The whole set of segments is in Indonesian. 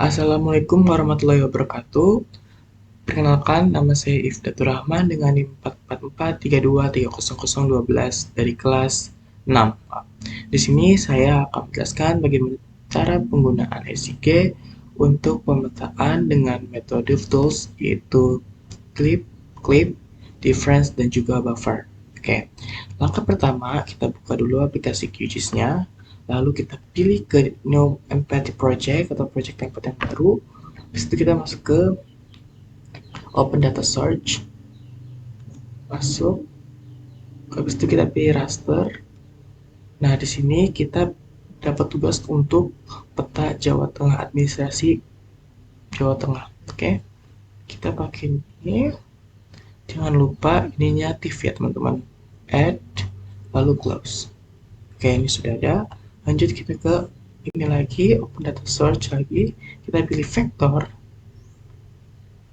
Assalamualaikum warahmatullahi wabarakatuh. Perkenalkan, nama saya Ifdatur Rahman dengan NIM 44432300012 dari kelas 6. Di sini saya akan menjelaskan bagaimana cara penggunaan SIG untuk pemetaan dengan metode tools yaitu clip, difference, dan juga buffer. Oke, langkah pertama kita buka dulu aplikasi QGIS-nya, lalu kita pilih ke new empathy project atau project template yang baru. Habis itu kita masuk ke open data search, masuk, habis itu kita pilih raster. Nah, di sini kita dapat tugas untuk peta Jawa Tengah, administrasi Jawa Tengah. Oke, kita pakai ini. Jangan lupa ininya aktif ya teman-teman. Add, lalu close. Oke, ini sudah ada. Lanjut kita ke ini lagi, open data search lagi. Kita pilih vektor.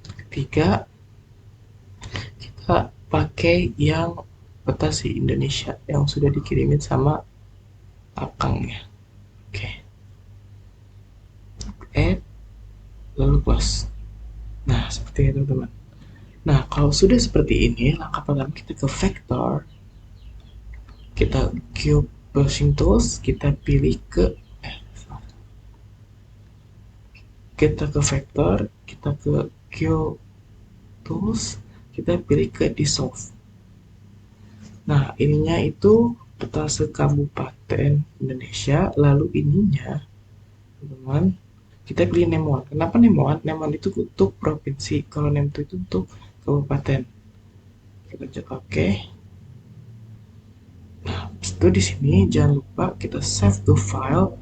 Ketiga, kita pakai yang peta se-Indonesia yang sudah dikirimin sama akangnya. Oke, add, lalu close. Nah, seperti itu teman-teman. Nah, kalau sudah seperti ini, langkah pertama kita ke vektor. Kita cube brushing tools, kita pilih ke vektor, kita ke cube tools, kita pilih ke dissolve. Nah, ininya itu peta se-Kabupaten Indonesia, lalu ininya teman-teman kita pilih name 1. Kenapa name 1? Name 1 itu untuk provinsi, kalau name 2 itu untuk kabupaten. Kita cek OK. Nah, itu di sini jangan lupa kita save to file.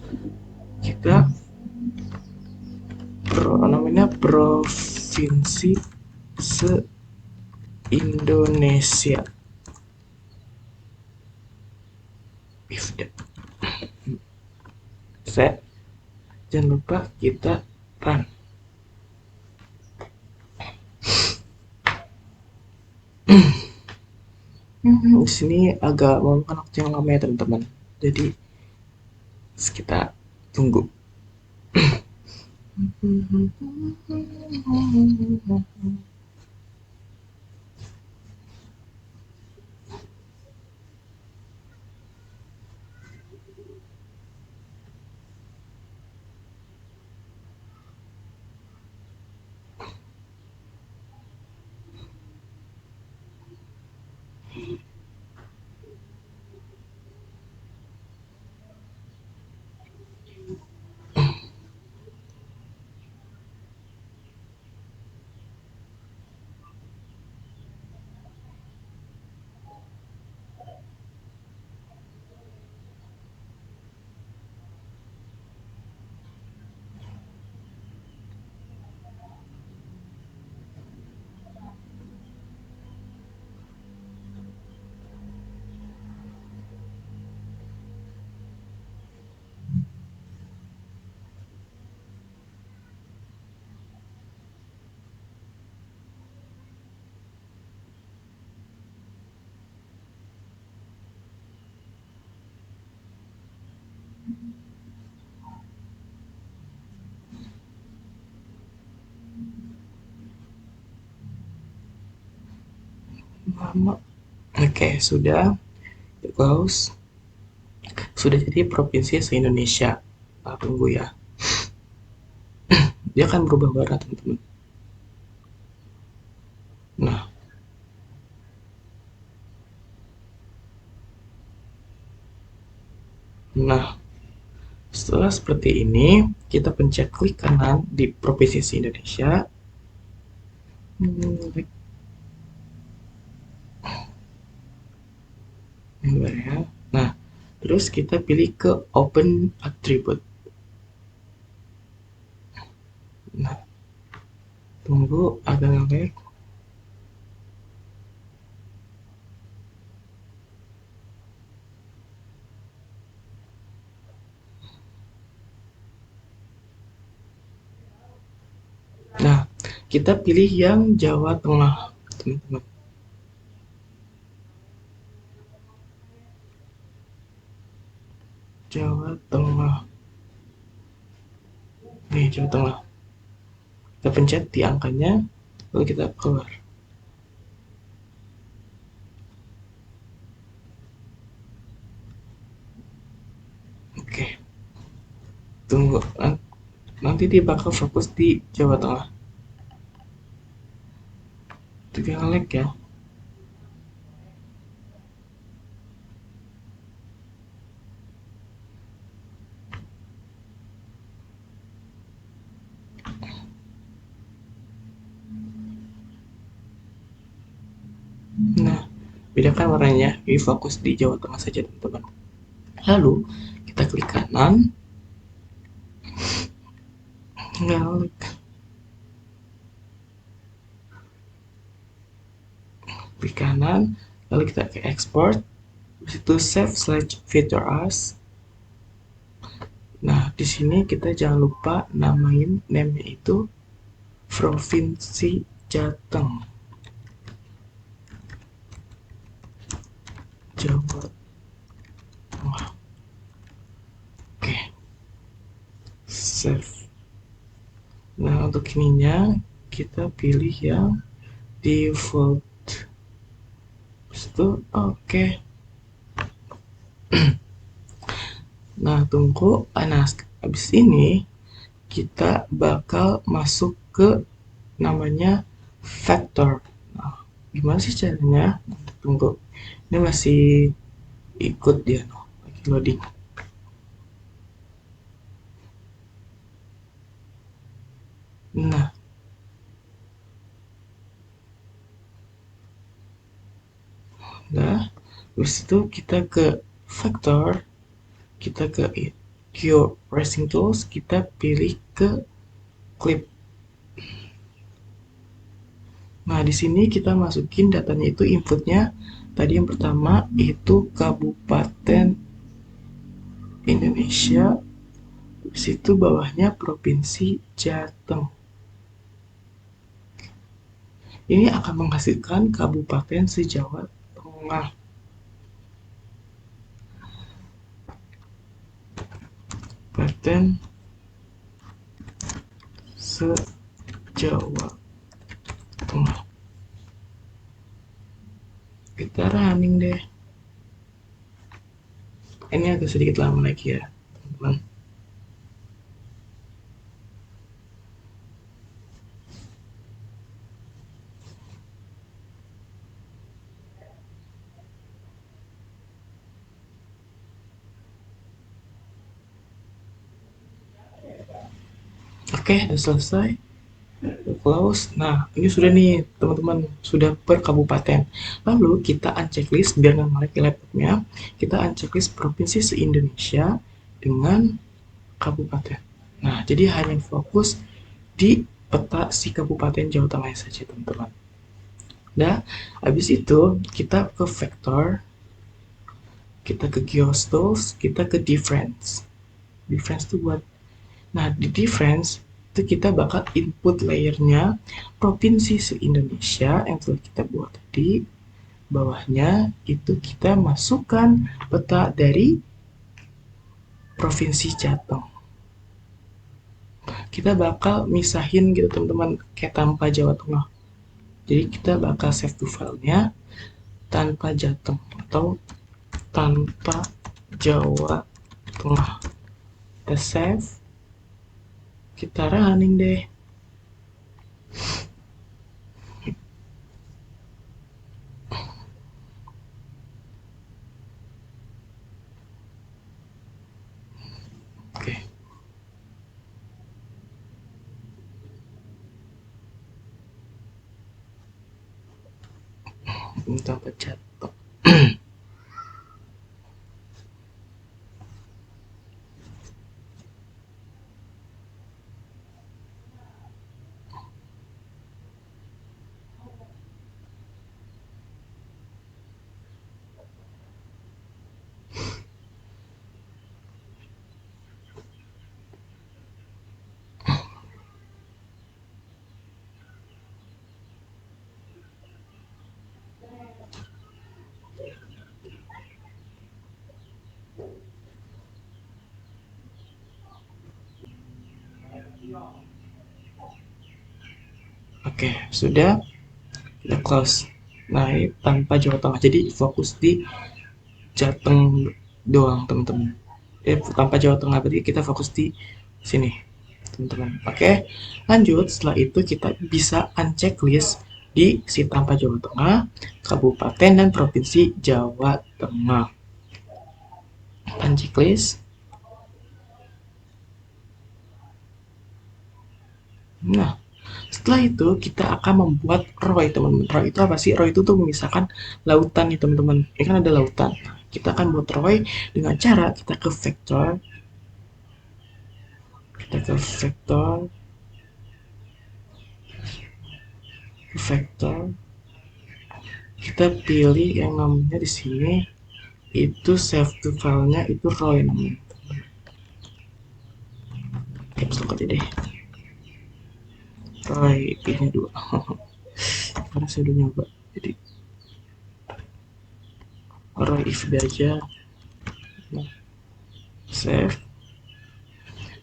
Kita namanya provinsi se-Indonesia. Set. Jangan lupa kita run. Di sini agak memakan waktu yang lama ya teman-teman. Jadi kita tunggu. Oke, sudah close. Sudah jadi provinsi se-Indonesia. Nah, tunggu ya. Dia akan berubah warna teman-teman. Nah, setelah seperti ini, kita pencet klik kanan di provinsi se-Indonesia. Nah, terus kita pilih ke open attribute. Nah, tunggu agak ngelag. Nah, kita pilih yang Jawa Tengah, teman-teman. Jawa Tengah. Nih, Jawa Tengah. Kita pencet di angkanya, lalu kita keluar. Oke, tunggu. Nanti dia bakal fokus di Jawa Tengah. Itu yang lag ya. Nah, bedakan warnanya. Ini fokus di Jawa Tengah saja, teman-teman. Lalu, kita klik kanan. Nggak lag. Klik kanan, lalu kita ke export. Habis itu save slash feature as. Nah, di sini kita jangan lupa namain name-nya itu Provinsi Jateng, Jawa Tengah. Oke, save. Nah, untuk ininya kita pilih yang default. Habis itu oke. Nah, tunggu. Nah, habis ini kita bakal masuk ke namanya vector. Nah, gimana sih caranya? Tunggu. Ini masih ikut dia, no, lagi loading. Nah, nah, habis itu kita ke vector, kita ke Q Racing Tools, kita pilih ke clip. Nah, di sini kita masukin datanya itu inputnya. Tadi yang pertama itu Kabupaten Indonesia, habis itu bawahnya Provinsi Jateng. Ini akan menghasilkan kabupaten se-Jawa Tengah. Kabupaten se-Jawa Tengah. Kita running deh. Ini agak sedikit lama lagi ya, teman-teman. Oke, udah selesai. Close. Nah, ini sudah nih, teman-teman. Sudah per kabupaten. Lalu kita unchecklist biar nggak nge-lag laptopnya. Kita unchecklist provinsi se-Indonesia dengan kabupaten. Nah, jadi hanya fokus di peta si kabupaten Jawa Tengah saja, teman-teman. Nah, habis itu kita ke vector, kita ke geostools, kita ke difference. Difference itu buat, nah di difference itu kita bakal input layernya provinsi se-Indonesia yang telah kita buat tadi. Bawahnya itu kita masukkan peta dari provinsi Jateng. Kita bakal misahin gitu, teman-teman, kayak tanpa Jawa Tengah. Jadi kita bakal save to filenya tanpa Jateng atau tanpa Jawa Tengah. Kita save, kita running deh. Oke, tanpa Jateng. Oke, sudah kita close. Nah, ini tanpa Jawa Tengah. Jadi fokus di Jateng doang, teman-teman. Tanpa Jawa Tengah berarti kita fokus di sini, teman-teman. Oke, lanjut. Setelah itu kita bisa uncheck list di si tanpa Jawa Tengah, kabupaten dan provinsi Jawa Tengah. Uncheck list. Nah, setelah itu kita akan membuat ROI, teman-teman. ROI itu apa sih? ROI itu tuh memisahkan lautan nih, teman-teman. Ini kan ada lautan. Kita akan buat ROI dengan cara kita ke vektor, kita ke vektor, kita pilih yang namanya di sini itu save to filenya itu ROI namanya. Caps lock aja deh. ROI ini dua. Karena saya udah nyoba. Jadi ROI if aja. Nah, save.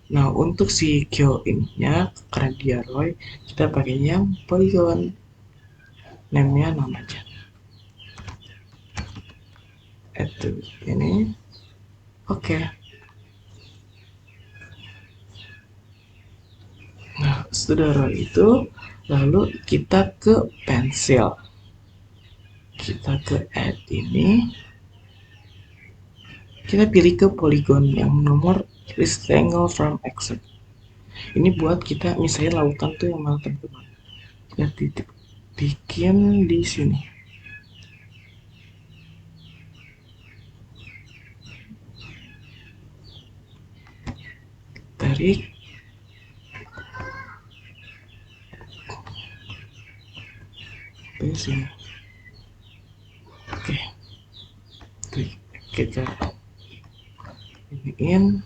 Nah, untuk si Kyo ininya, karena dia Roy, kita pakainya yang polygon. Name-nya nama aja. Itu ini. Oke. Nah, sudah Roy itu, lalu kita ke pensil. Kita ke add ini. Kita pilih ke polygon yang nomor rectangle from exit. Ini buat kita misalnya lautan tuh yang mana, teman-teman. Kita titik bikin di sini. Tarik. Di sini. Oke. Kita iniin.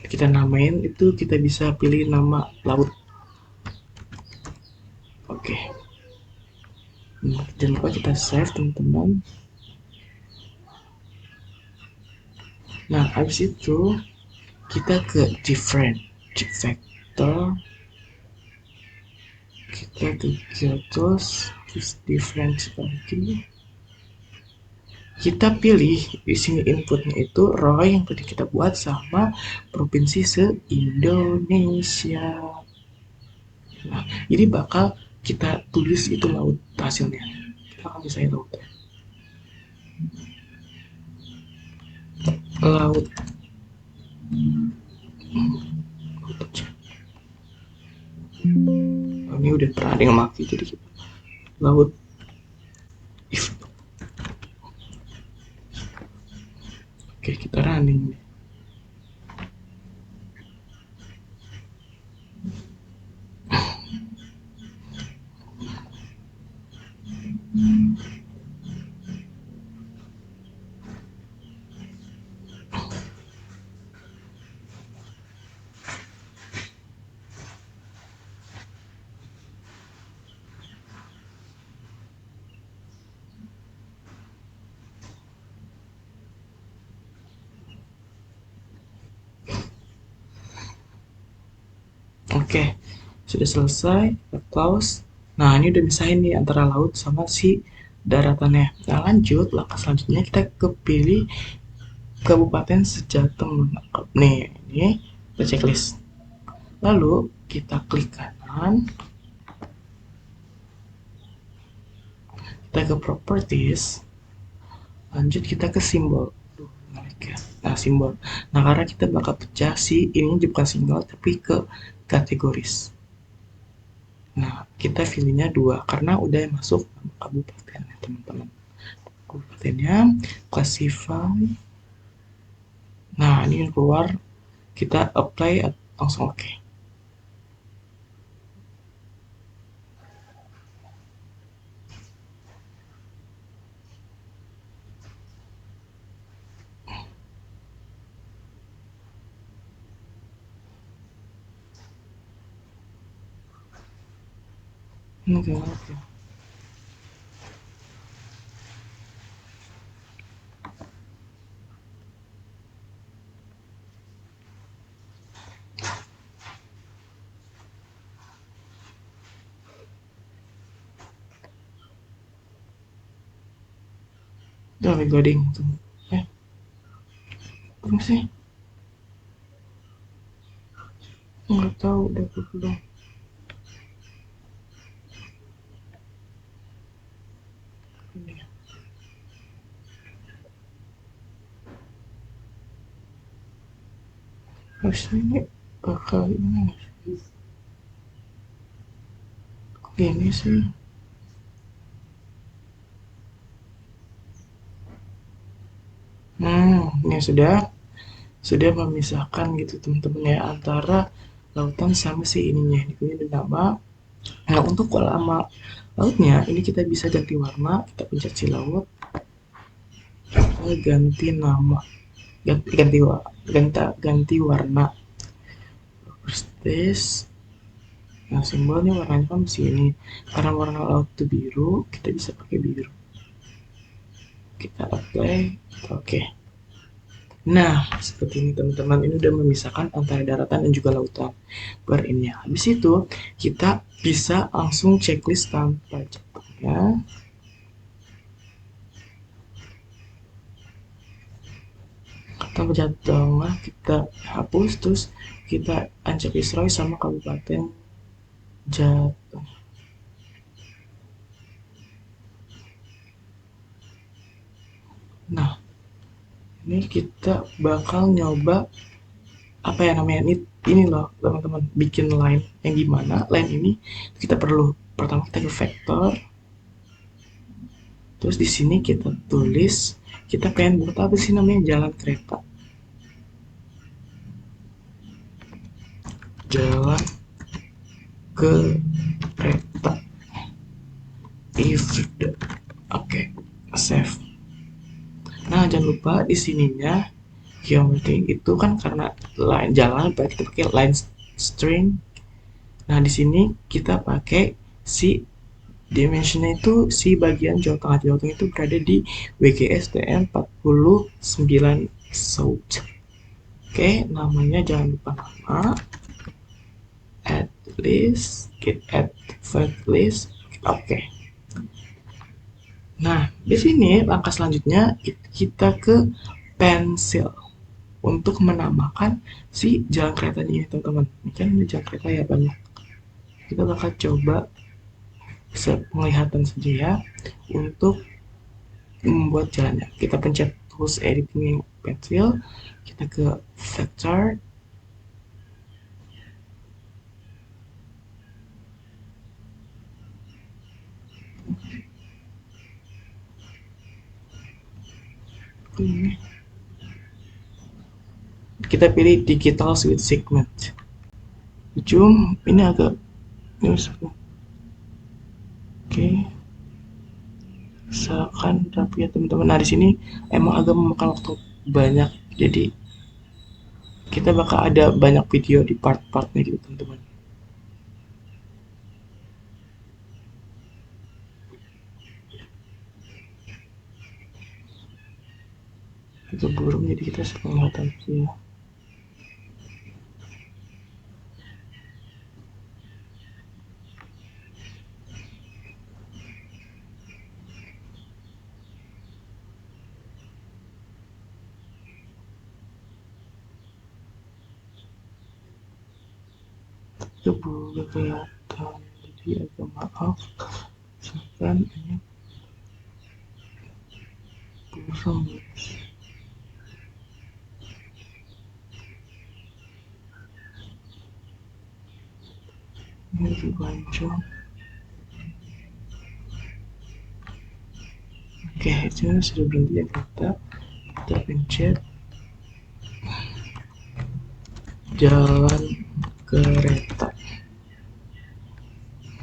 Kita namain itu, kita bisa pilih nama laut. Oke. Jangan lupa kita save, teman-teman. Nah, habis itu kita ke different vector, kita ke Kyotos, terus different lagi. Kita pilih di sini inputnya itu ROI yang tadi kita buat sama provinsi se-Indonesia. Nah, ini bakal kita tulis itu laut hasilnya. Kita akan misalnya laut. Laut. Oh, ini udah pernah ada yang maki jadi kita laut if. Oke, kita running. Oke, sudah selesai, kita close. Nah, ini udah misahin nih antara laut sama si daratannya. Nah, lanjut, langkah selanjutnya kita kepilih Kabupaten Sejateng. Nih, ini kita checklist. Lalu, kita klik kanan, kita ke properties, lanjut kita ke simbol. Nah, simbol. Nah, karena kita bakal pecah si ini bukan single tapi ke kategoris. Nah, kita pilihnya dua karena udah masuk kabupaten, teman-teman. Kabupatennya classify. Nah, ini keluar, kita apply langsung oke. Oke. Udah recording tuh. Eh, apa sih? Nggak tahu udah apa belum. Ini harusnya ini bakal ini kok gini sih. Ini sudah memisahkan gitu teman-teman ya antara lautan sama si ininya. Ini punya nama. Nah untuk lama lautnya ini kita bisa ganti warna. Kita pencet si laut. Kita ganti nama. Ganti warna. Terus this. Nah simbolnya warnanya kan di sini. Karena warna laut itu biru, kita bisa pakai biru. Kita apply. Oke. Nah, seperti ini teman-teman, ini udah memisahkan antara daratan dan juga lautan. Baru ini habis itu, kita bisa langsung checklist tanpa jatuh ya. Tanpa jatuh, nah kita hapus, terus kita ancap Isroy sama Kabupaten Jateng. Nah, ini kita bakal nyoba apa ya namanya ini loh teman-teman, bikin line yang gimana. Line ini kita perlu pertama kita ke vektor. Terus di sini kita tulis, kita pengen buat apa sih namanya jalan kereta. Jalan kereta. If the, oke, save. Nah, jangan lupa di sininya geometri itu kan karena line jalan, kita pakai line string. Nah, di sini kita pakai si dimensionnya itu si bagian Jawa Tengah. Jawa Tengah itu berada di WGSTN 49 South. Oke, namanya jangan lupa nama. Add list, get add file list. Oke. Nah, di sini langkah selanjutnya kita ke pensil untuk menambahkan si jalan keretanya ini teman-teman. Ini kan ini jalan kereta ya banyak. Kita bakal coba penglihatan saja ya untuk membuat jalannya. Kita pencet tools editing pensil, kita ke vector. Kita pilih digital with segment. Ujung ini agak ini oke, misalkan rapi ya teman-teman. Nah di sini emang agak memakan waktu banyak, jadi kita bakal ada banyak video di part-partnya gitu teman-teman. Itu burung jadi kita penglihatan sih ya. Itu burung kelihatan, jadi agak maaf. Misalkan ini burung. Ini lebih panjang. Oke, itu sudah berhenti ya kita pencet jalan kereta.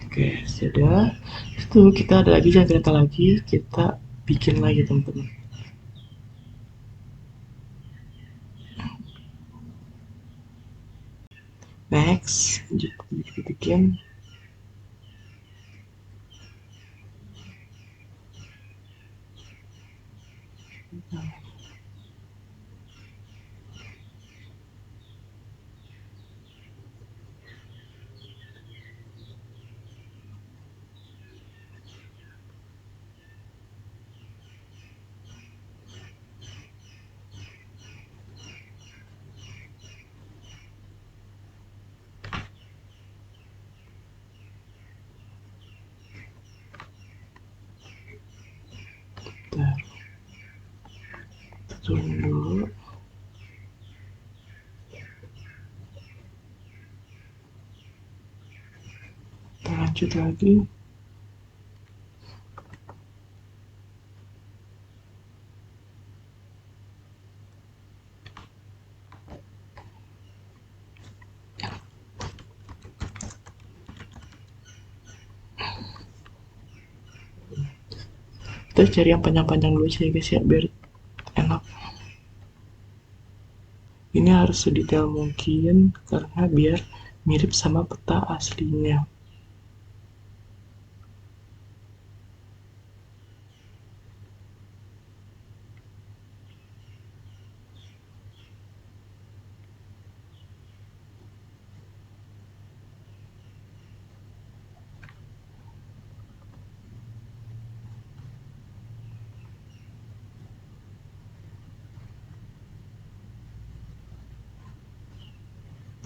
Oke, sudah. Itu kita ada lagi jalan kereta lagi, kita bikin lagi teman-teman. Next, kita bikin. zoom dulu, kita lanjut lagi. Kita cari yang panjang-panjang dulu aja ya guys ya, biar enak. Ini harus sedetail mungkin karena biar mirip sama peta aslinya.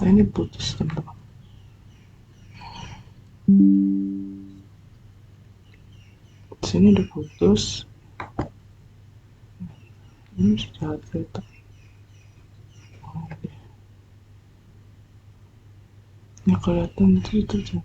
Nah ini putus teman-teman. Sini udah putus. Ini sudah terletak. Ini kelihatan itu.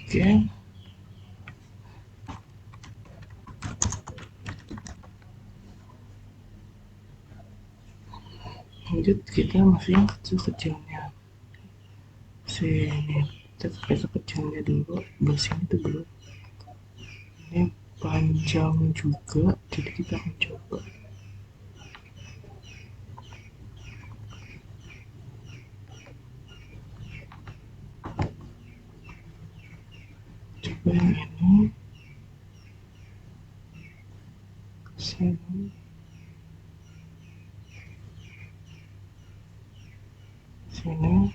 Oke. Lanjut, kita masih yang kecil-kecilnya. Sini, kita kecil-kecilnya dulu. Belah sini tuh belum. Ini panjang juga, jadi kita akan coba. Coba yang ini. Sini. Sini.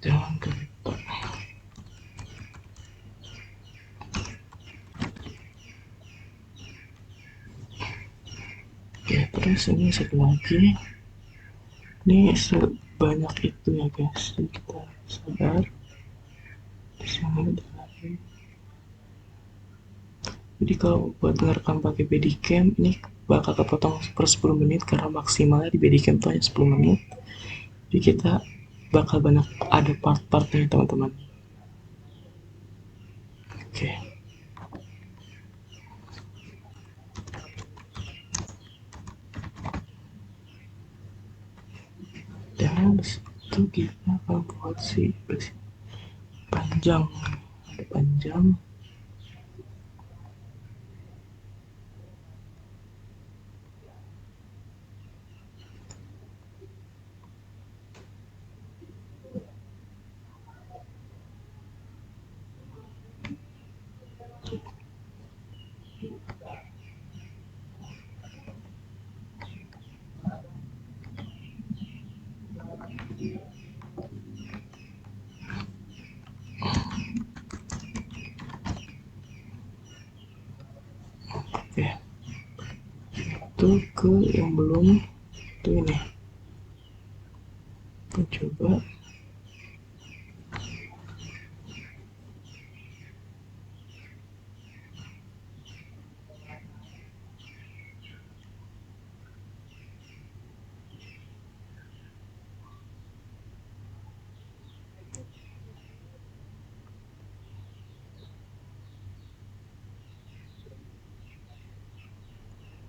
Jangan kelihatan. Oke, terus ini satu lagi. Ini sebanyak itu ya guys. Jadi kita sabar. Di sini ada lagi. Jadi kalau buat ngerekam pakai Badicam ini bakal kepotong per 10 menit karena maksimalnya di Badicam tuh hanya 10 menit. Jadi kita bakal banyak ada part-partnya teman-teman. Oke. Dan itu kita akan buat si panjang, ada panjang. Oke, itu ke yang belum itu ini. Kita coba.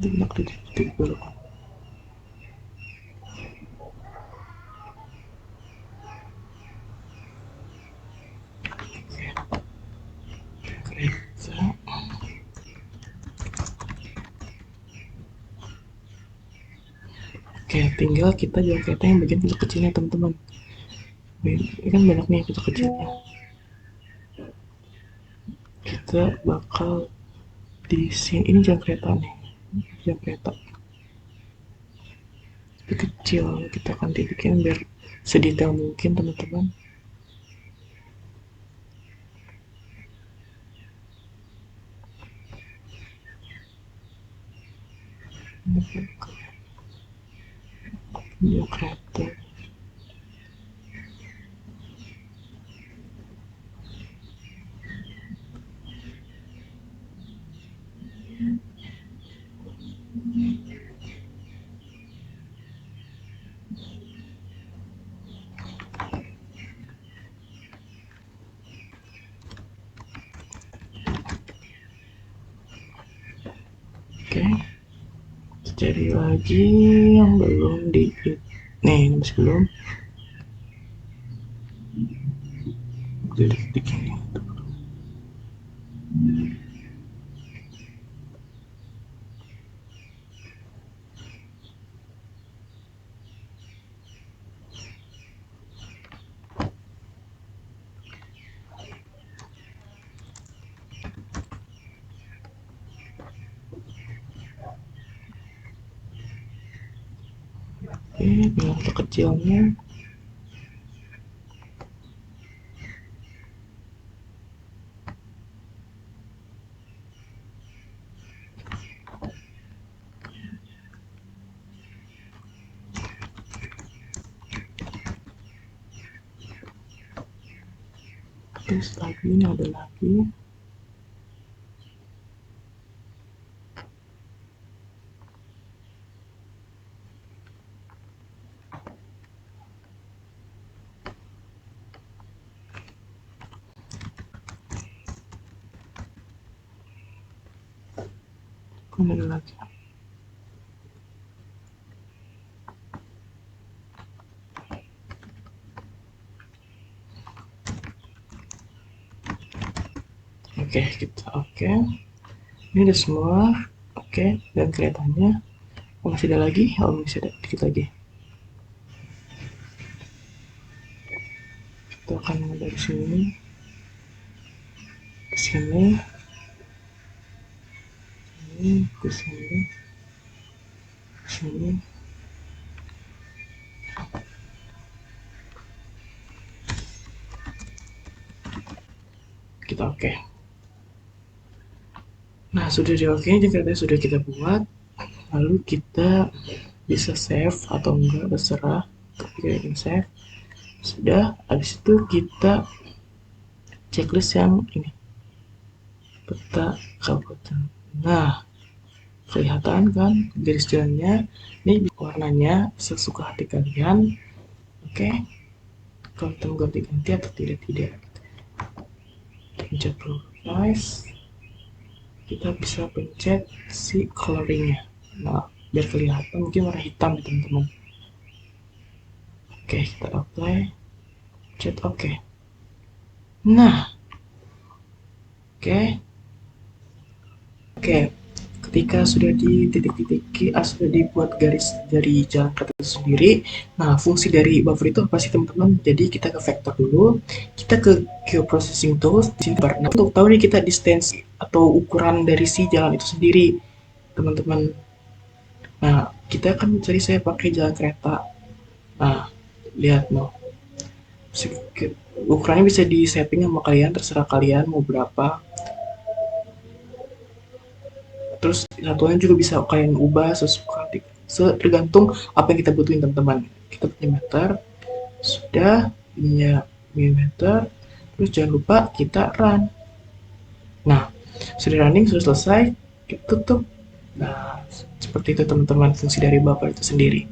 tindak detik dulu. Kereta. Oke, tinggal kita jual kereta yang bagian kecil-kecilnya teman-teman. Ini kan banyak nih kecil-kecilnya. Kita bakal di sini, ini jalan kereta nih, jalan kereta tapi kecil, kita akan dibikin biar sedetail mungkin teman-teman. Jalan kereta. Oke, jadi lagi yang belum di nih, ini masih belum jadi ini. Oke, bilang kecilnya. Terus lagi ini ada lagi. Ada lagi. Oke, kita oke. Ini udah semua. Oke, dan kelihatannya masih ada lagi. Oh, masih ada dikit lagi. Kita akan dari sini ke sini, ini ke sini, ke sini. Kita oke. Nah, sudah di oke, jika sudah kita buat, lalu kita bisa save atau enggak, terserah. Ketika ingin save, sudah. Habis itu kita checklist yang ini, peta kabupaten. Nah, kelihatan kan garis jalannya. Ini warnanya sesuka hati kalian. Oke, kalau kita mau ganti-ganti atau tidak. Pencet revise, kita bisa pencet si coloringnya. Nah, biar kelihatan mungkin warna hitam teman-teman. Oke, kita apply, pencet oke. Nah, oke, ketika sudah di titik-titik sudah dibuat garis dari jalan kereta itu sendiri. Nah, fungsi dari buffer itu apa sih teman-teman? Jadi kita ke vector dulu, kita ke geoprocessing tools di sini. Nah, untuk tahu nih kita distance atau ukuran dari si jalan itu sendiri, teman-teman. Nah, kita akan mencari, saya pakai jalan kereta. Nah, lihat no. Ukurannya bisa di setting sama kalian, terserah kalian mau berapa. Terus satuannya juga bisa kalian ubah sesuka tergantung apa yang kita butuhin teman-teman. Kita punya meter, sudah punya milimeter, terus jangan lupa kita run. Nah, sudah running, sudah selesai, kita tutup. Nah, seperti itu teman-teman fungsi dari buffer itu sendiri.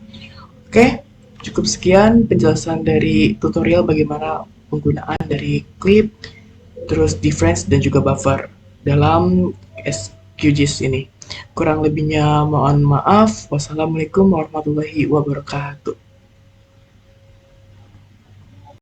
Oke, cukup sekian penjelasan dari tutorial bagaimana penggunaan dari clip, terus difference dan juga buffer dalam SQGIS ini. Kurang lebihnya mohon maaf. Wassalamualaikum warahmatullahi wabarakatuh.